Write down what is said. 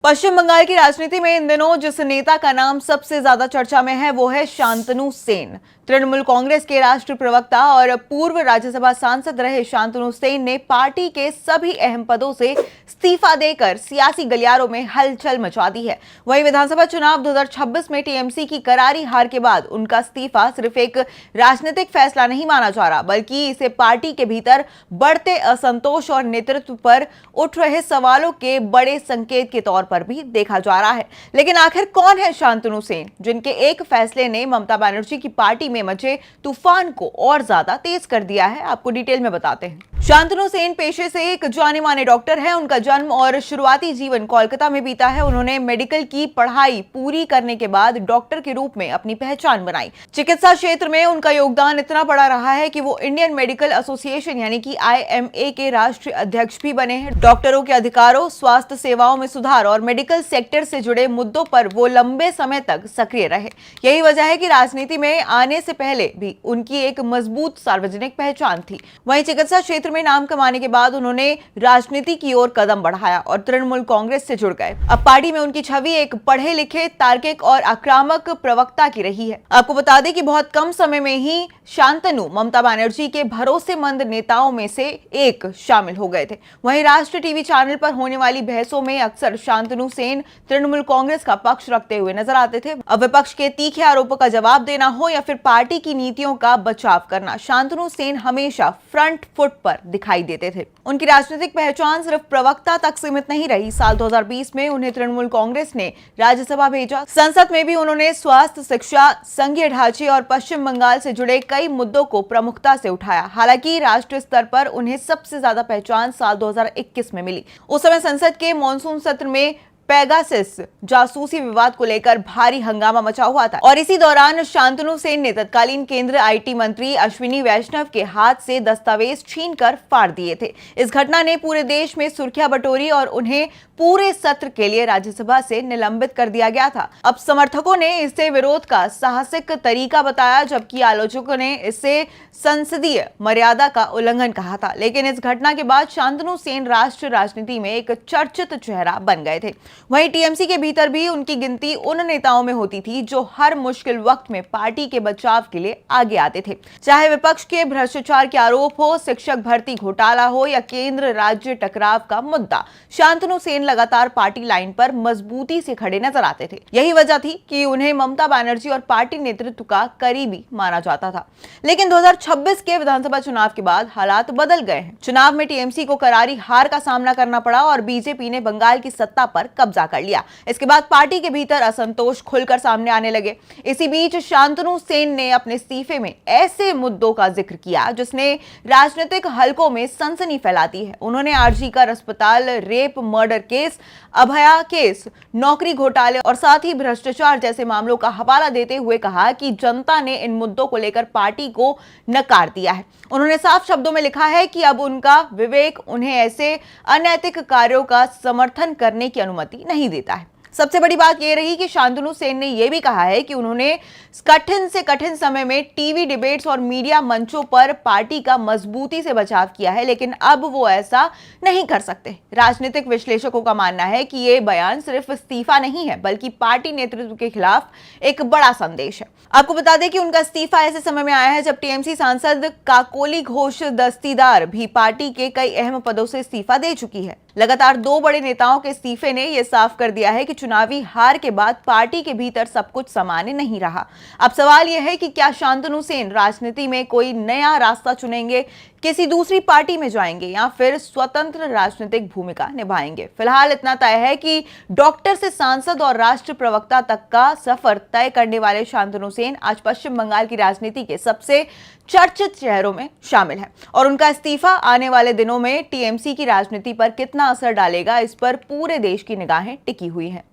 पश्चिम बंगाल की राजनीति में इन दिनों जिस नेता का नाम सबसे ज्यादा चर्चा में है वो है शांतनु सेन। तृणमूल कांग्रेस के राष्ट्रीय प्रवक्ता और पूर्व राज्यसभा सांसद रहे शांतनु सेन ने पार्टी के सभी अहम पदों से इस्तीफा देकर सियासी गलियारों में हलचल मचा दी है। वहीं विधानसभा चुनाव 2026 में टीएमसी की करारी हार के बाद उनका इस्तीफा सिर्फ एक राजनीतिक फैसला नहीं माना जा रहा, बल्कि इसे पार्टी के भीतर बढ़ते असंतोष और नेतृत्व पर उठ रहे सवालों के बड़े संकेत के तौर पर भी देखा जा रहा है। लेकिन आखिर कौन है शांतनु सेन, जिनके एक फैसले ने ममता बनर्जी की पार्टी में मचे तूफान को और ज्यादा तेज कर दिया है? आपको डिटेल में बताते हैं। शांतनु सेन पेशे से एक जाने माने डॉक्टर है। उनका जन्म और शुरुआती जीवन कोलकाता में बीता है। उन्होंने मेडिकल की पढ़ाई पूरी करने के बाद डॉक्टर के रूप में अपनी पहचान बनाई। चिकित्सा क्षेत्र में उनका योगदान इतना बड़ा रहा है कि वो इंडियन मेडिकल एसोसिएशन यानी कि IMA के राष्ट्रीय अध्यक्ष भी बने हैं। डॉक्टरों के अधिकारों, स्वास्थ्य सेवाओं में सुधार और मेडिकल सेक्टर से जुड़े मुद्दों पर वो लंबे समय तक सक्रिय रहे। यही वजह है कि राजनीति में आने से पहले भी उनकी एक मजबूत सार्वजनिक पहचान थी। वहीं चिकित्सा क्षेत्र में नाम कमाने के बाद उन्होंने राजनीति की ओर कदम बढ़ाया और तृणमूल कांग्रेस से जुड़ गए। अब पार्टी में उनकी छवि एक पढ़े लिखे, तार्किक और आक्रामक प्रवक्ता की रही है। आपको बता दें कि बहुत कम समय में ही शांतनु ममता बनर्जी के भरोसेमंद नेताओं में से एक शामिल हो गए थे। वहीं राष्ट्रीय टीवी चैनल पर होने वाली बहसों में अक्सर शांतनु सेन तृणमूल कांग्रेस का पक्ष रखते हुए नजर आते थे। अब विपक्ष के तीखे आरोपों का जवाब देना हो या फिर पार्टी की नीतियों का बचाव करना, शांतनु सेन हमेशा फ्रंट फुट पर दिखाई देते थे। उनकी राजनीतिक पहचान सिर्फ प्रवक्ता तक सीमित नहीं रही। साल 2020 में उन्हें तृणमूल कांग्रेस ने राज्यसभा भेजा। संसद में भी उन्होंने स्वास्थ्य, शिक्षा, संघीय ढांचे और पश्चिम बंगाल से जुड़े कई मुद्दों को प्रमुखता से उठाया। हालांकि राष्ट्रीय स्तर पर उन्हें सबसे ज्यादा पहचान साल 2021 में मिली। उस समय संसद के मॉनसून सत्र में पेगासस जासूसी विवाद को लेकर भारी हंगामा मचा हुआ था और इसी दौरान शांतनु सेन ने तत्कालीन केंद्र IT मंत्री अश्विनी वैष्णव के हाथ से दस्तावेज छीनकर फाड़ दिए थे। इस घटना ने पूरे देश में सुर्खियां बटोरी और उन्हें पूरे सत्र के लिए राज्यसभा से निलंबित कर दिया गया था। अब समर्थकों ने इसे विरोध का साहसिक तरीका बताया, जबकि आलोचकों ने इसे संसदीय मर्यादा का उल्लंघन कहा था। लेकिन इस घटना के बाद शांतनु सेन राष्ट्रीय राजनीति में एक चर्चित चेहरा बन गए थे। वहीं टीएमसी के भीतर भी उनकी गिनती उन नेताओं में होती थी जो हर मुश्किल वक्त में पार्टी के बचाव के लिए आगे आते थे। चाहे विपक्ष के भ्रष्टाचार के आरोप हो, शिक्षक भर्ती घोटाला हो या केंद्र राज्य टकराव का मुद्दा, शांतनु सेन लगातार पार्टी लाइन पर मजबूती से खड़े नजर आते थे। यही वजह थी कि उन्हें ममता बनर्जी और पार्टी नेतृत्व का करीबी माना जाता था। लेकिन 2026 के विधानसभा चुनाव के बाद हालात बदल गए हैं। चुनाव में टीएमसी को करारी हार का सामना करना पड़ा और बीजेपी ने बंगाल की सत्ता पर कब्जा कर लिया। इसके बाद पार्टी के भीतर असंतोष खुलकर सामने आने लगे। इसी बीच शांतनु सेन ने अपने इस्तीफे में ऐसे मुद्दों का जिक्र किया जिसने राजनीतिक हलकों में सनसनी फैला दी है। उन्होंने RG कर अस्पताल रेप मर्डर केस, अभया केस, नौकरी घोटाले और साथ ही भ्रष्टाचार जैसे मामलों का हवाला देते हुए कहा कि जनता ने इन मुद्दों को लेकर पार्टी को नकार दिया है। उन्होंने साफ शब्दों में लिखा है कि अब उनका विवेक उन्हें ऐसे अनैतिक कार्यों का समर्थन करने की अनुमति नहीं देता है। सबसे बड़ी बात यह रही कि शांतनु सेन ने यह भी कहा है कि उन्होंने कठिन से कठिन समय में टीवी डिबेट्स और मीडिया मंचों पर पार्टी का मजबूती से बचाव किया है, लेकिन अब वो ऐसा नहीं कर सकते। राजनीतिक विश्लेषकों का मानना है कि यह बयान सिर्फ इस्तीफा नहीं है, बल्कि पार्टी नेतृत्व के खिलाफ एक बड़ा संदेश है। आपको बता दें कि उनका इस्तीफा ऐसे समय में आया है जब टीएमसी सांसद काकोली घोष दस्तीदार भी पार्टी के कई अहम पदों से इस्तीफा दे चुकी है। लगातार 2 बड़े नेताओं के इस्तीफे ने यह साफ कर दिया है कि चुनावी हार के बाद पार्टी के भीतर सब कुछ सामान्य नहीं रहा। अब सवाल यह है कि क्या शांतनु सेन राजनीति में कोई नया रास्ता चुनेंगे, किसी दूसरी पार्टी में जाएंगे या फिर स्वतंत्र राजनीतिक भूमिका निभाएंगे। फिलहाल इतना तय है कि डॉक्टर से सांसद और राष्ट्रीय प्रवक्ता तक का सफर तय करने वाले शांतनु सेन आज पश्चिम बंगाल की राजनीति के सबसे चर्चित चेहरों में शामिल है और उनका इस्तीफा आने वाले दिनों में टीएमसी की राजनीति पर कितना असर डालेगा, इस पर पूरे देश की निगाहें टिकी हुई हैं।